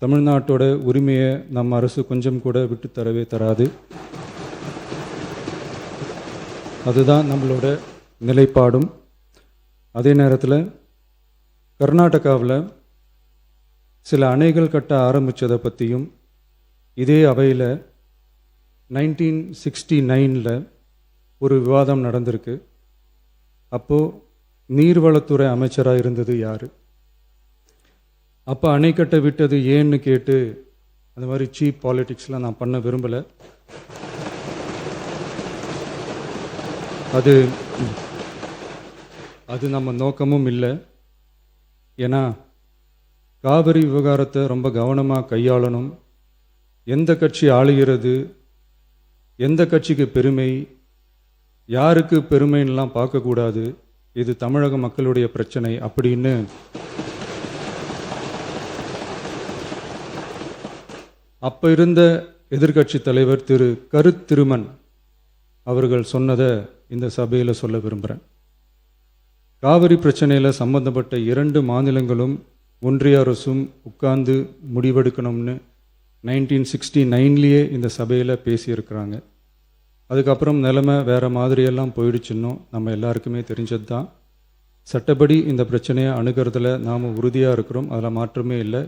தமிழ்நாட்டோட உரிமையை நம்ம அரசு கொஞ்சம் கூட விட்டு தரவே தராது. அதுதான் நம்மளோட நிலைப்பாடும். அதே நேரத்தில் கர்நாடகாவில் சில அணைகள் கட்ட ஆரம்பித்ததை பற்றியும் இதே அவையில் 1969 ஒரு விவாதம் நடந்திருக்கு. அப்போது நீர்வளத்துறை அமைச்சராக இருந்தது யார்? அப்போ அணை கட்ட விட்டது ஏன்னு கேட்டு அந்த மாதிரி சீப் பாலிட்டிக்ஸ்லாம் நான் பண்ண விரும்பலை. அது நம்ம நோக்கமும் இல்லை. ஏன்னா காவிரி விவகாரத்தை ரொம்ப கவனமாக கையாளணும். எந்த கட்சி ஆளுகிறது, எந்த கட்சிக்கு பெருமை, யாருக்கு பெருமைன்னெலாம் பார்க்கக்கூடாது. இது தமிழக மக்களுடைய பிரச்சனை அப்படின்னு அப்போ இருந்த எதிர்க்கட்சி தலைவர் திரு கருத்திருமன் அவர்கள் சொன்னதை இந்த சபையில் சொல்ல விரும்புகிறேன். காவிரி பிரச்சனையில் சம்பந்தப்பட்ட 2 மாநிலங்களும் ஒன்றிய அரசும் உட்கார்ந்து முடிவெடுக்கணும்னு 1969 இந்த சபையில் பேசியிருக்கிறாங்க. அதுக்கப்புறம் நிலைமை வேறு மாதிரியெல்லாம் போயிடுச்சுன்னும் நம்ம எல்லாருக்குமே தெரிஞ்சது தான். சட்டப்படி இந்த பிரச்சனையை அணுகிறதுல நாம் உறுதியாக இருக்கிறோம், அதில் மாற்றமே இல்லை.